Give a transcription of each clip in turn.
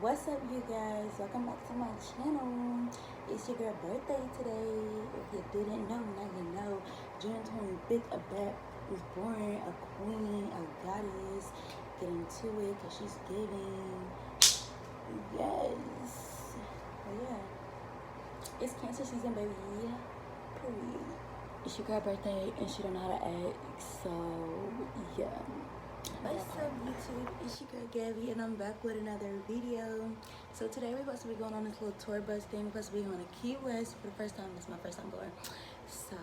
What's up, you guys? Welcome back to my channel. It's your girl birthday today. If you didn't know, now you know. June 25th, a bat was born, a queen, a goddess. Get into it because she's giving. Yes. But yeah, it's Cancer season, baby. Period. It's your girl birthday and she don't know how to act, so yeah. What's up, YouTube? It's your girl Gabby and I'm back with another video. So today we're supposed to be going on this little tour bus thing. We're supposed to be going to Key West for the first time. This is my first time going. So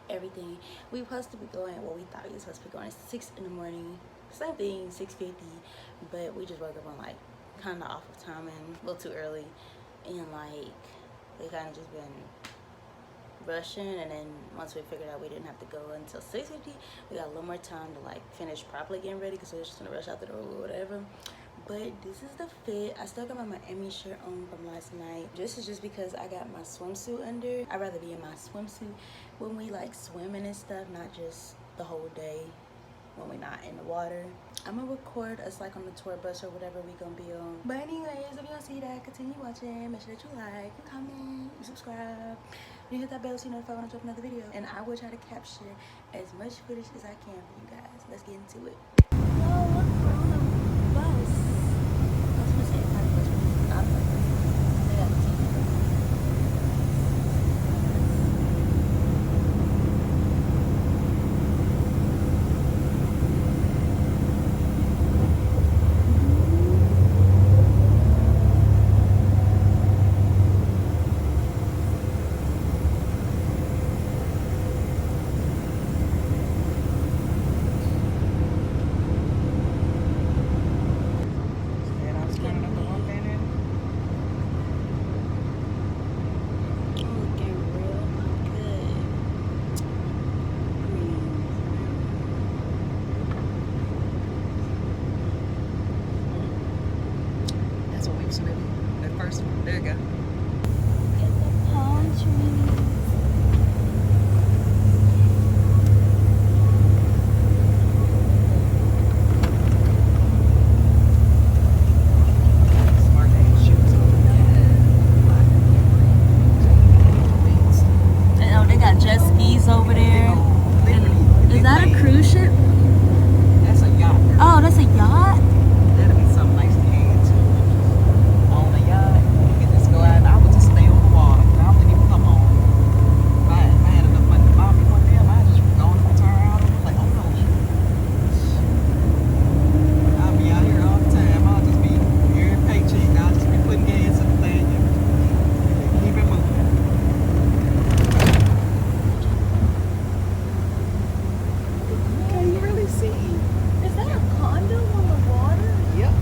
everything. We supposed to be going, well, we thought we were supposed to be going at 6 in the morning. Same thing, 6:50, but we just woke up on like kind of off of time and a little too early. And like we kind of just been rushing, and then once we figured out we didn't have to go until 6:50, we got a little more time to like finish properly getting ready because we were just gonna rush out the door or whatever. But this is the fit. I still got my Miami shirt on from last night. This is just because I got my swimsuit under. I'd rather be in my swimsuit when we like swimming and stuff, not just the whole day when we're not in the water. I'm gonna record us like on the tour bus or whatever we gonna be on. But anyways, if you don't see that, continue watching. Make sure that you like, you comment, you subscribe, you hit that bell so you notified when I drop another video. And I will try to capture as much footage as I can for you guys. Let's get into it. Oh, look, we're on a bus. I was gonna say it's not a bus, but it's not a bus. They got the TV. There you go. Get the palm trees. Smart ass shoes on. Oh, they got jet skis over there. Is that a cruise ship? That's a yacht. Oh, that's a yacht? That'll be something nice to add to. On a yacht, you can just go out. I would just stay on the water. I wouldn't even come on. If I had enough money to buy me one of them, I'd just go and retire out on like on the ocean. I'll be out here all the time. I'll just be every paycheck. I'll just be putting gas in the thing and keep it moving. Can you really see? Is that a condo on the water? Yep,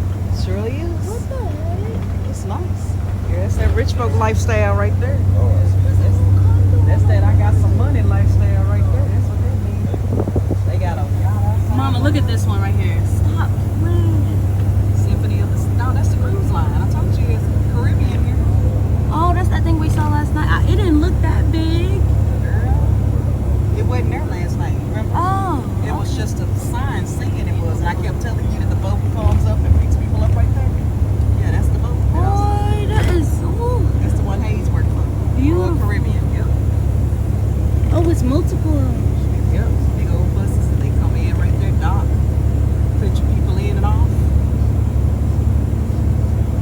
surely is. What the heck? It's nice. Yeah, that's that rich folk lifestyle right there. That's that I got some money lifestyle right there. That's what they mean. They got a yacht outside. Mama, look at this one right here. Stop playing. Symphony of the... No, that's the cruise line. I told you it's Caribbean here. Oh, that's that thing we saw last night. It didn't look that big. Girl, it wasn't there last night, remember? Oh. It was just a sign saying it was. And I kept telling you that the boat comes up and picks people up right there. Yeah, that's the boat. Boy, that is so That's the one Hayes worked for. beautiful. Royal Caribbean, yep. Oh, it's multiple. Yep, big old buses, and they come in right there, dock, put your people in and off,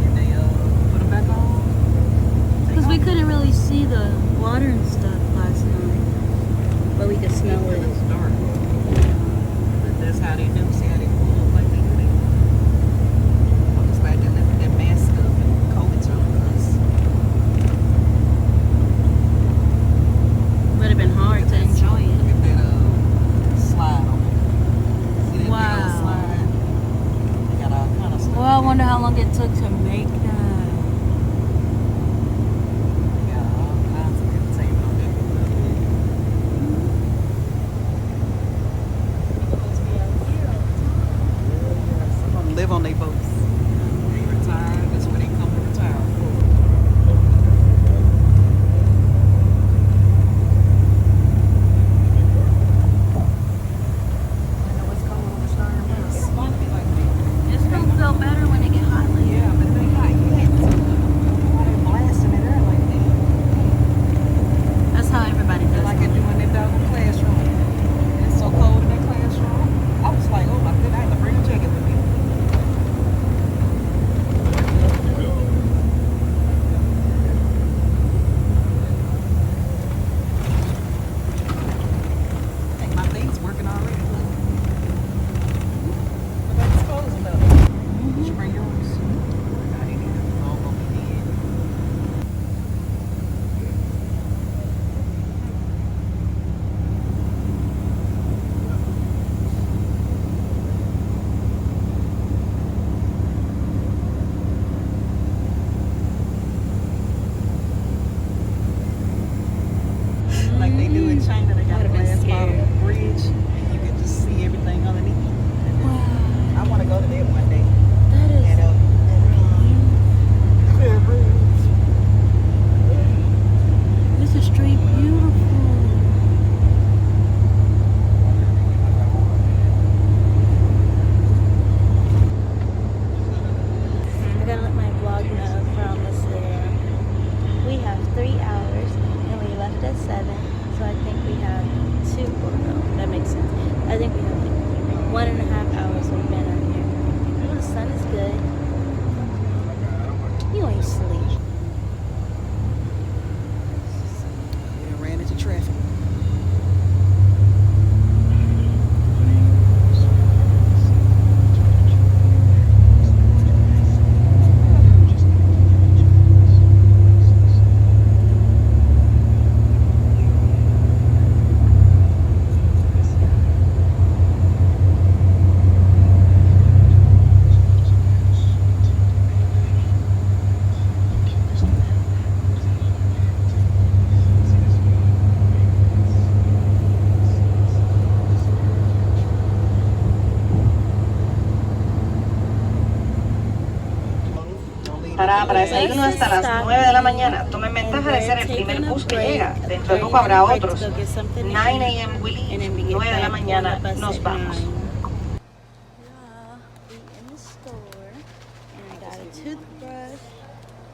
and they put them back on. Because we couldn't really see the water and stuff last night. But we could smell it. It's dark. But that's how they do. See how they pull up like they do. I'm just glad they left that mask up and COVID's really close. Would have been hard to enjoy it. Look at that slide on it. See that big Wow. old slide? They got all kind of stuff. Well, I wonder how long it took to make that. They got all kinds of entertainment on there. Some of them live on their boats. They retire. That's where they come to retire. I know what's coming on the stern bus. It's gonna feel better when it get hot. Para Parasailing hasta las 9 de la mañana. Tomen ventaja de ser el primer bus que llega. Dentro de poco habrá otros. 9 a.m. we leave. 9 de la mañana nos vamos. We in the store, and I got a toothbrush.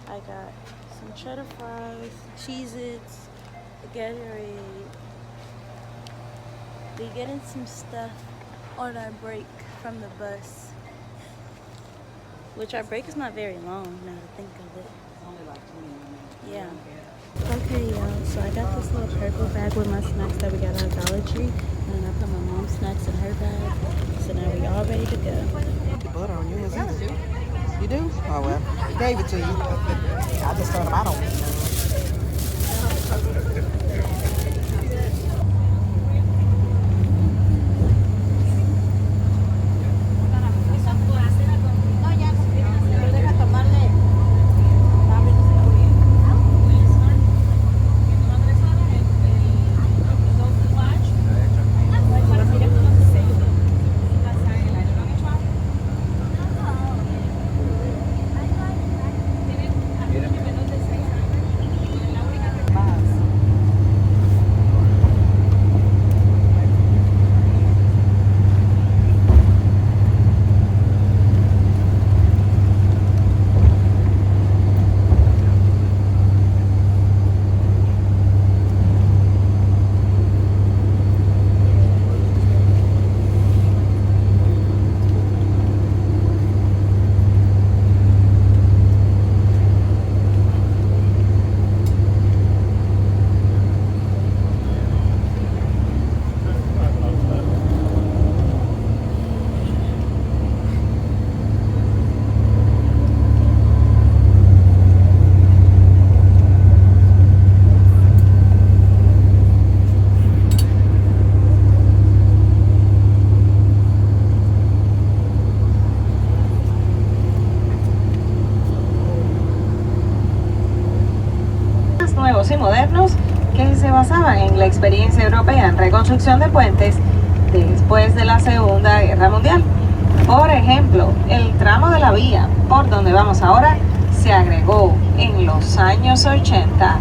I got some cheddar fries, Cheez-Its, a Gatorade. We getting some stuff on our break from the bus, which our break is not very long now to think of it. Only like 20 minutes. Yeah. Okay, y'all, so I got this little purple bag with my snacks that we got out of Dollar Tree, and I put my mom's snacks in her bag, so now we all ready to go. The butter on yours either. You do? Oh well, I gave it to you. I just told him I don't need none. Nuevos y modernos que se basaban en la experiencia europea en reconstrucción de puentes después de la Segunda Guerra Mundial. Por ejemplo, el tramo de la vía por donde vamos ahora se agregó en los años 80.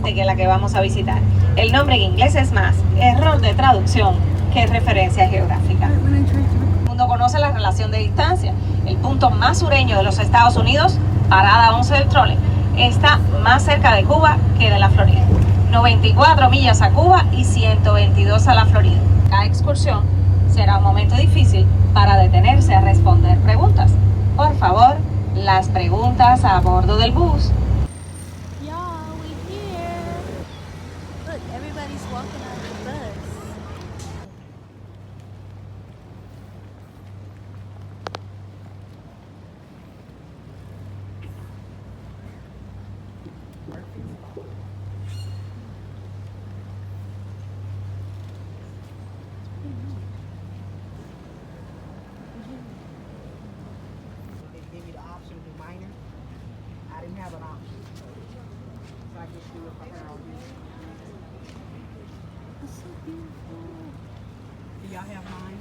Que la que vamos a visitar. El nombre en inglés es más error de traducción que referencia geográfica. El mundo conoce la relación de distancia. El punto más sureño de los Estados Unidos, parada 11 del trole, está más cerca de Cuba que de la Florida. 94 millas a Cuba y 122 a la Florida. Cada excursión será un momento difícil para detenerse a responder preguntas. Por favor, las preguntas a bordo del bus. Everybody's walking out the bus. They give you the option to minor. I didn't have an option, so I just do it for her. It's so beautiful. Do y'all have mine?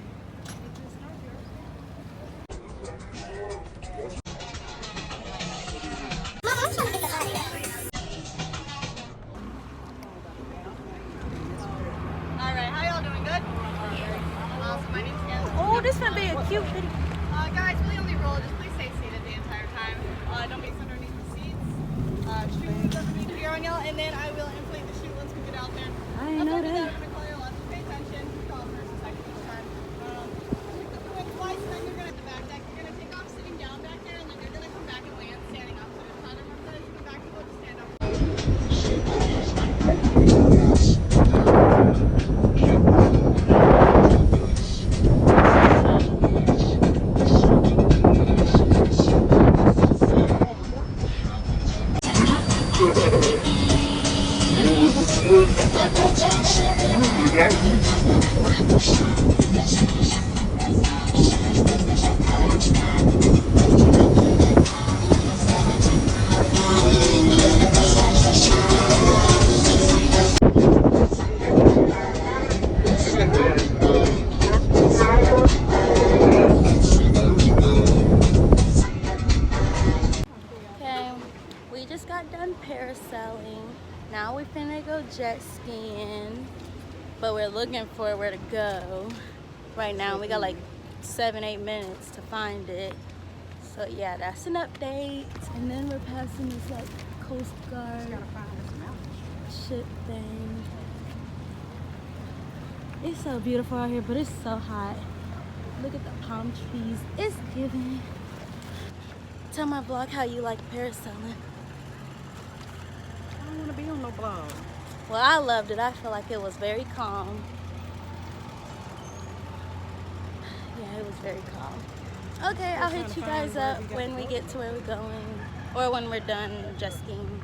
Alright, how y'all doing? Good? Awesome, my name's Anna. Oh, this gonna be a cute video. Guys, really only roll, just please stay seated the entire time. Don't mix underneath the seats. Shoe doesn't need to be on y'all, and then I will inflate the chute once we get out there. I didn't know that. I'm gonna call your lots. Pay attention. Call her. Okay, we just got done parasailing. Now we're finna go jet skiing, but we're looking for where to go. Right now we got like 7-8 minutes to find it. So yeah, that's an update. And then we're passing this like Coast Guard ship thing. It's so beautiful out here, but it's so hot. Look at the palm trees. It's giving. Tell my vlog how you like parasailing. I don't want to be on no vlog. Well, I loved it. I feel like it was very calm. Yeah, it was very calm. Okay, I'll hit you guys up when we get to where we're going, or when we're done jet skiing.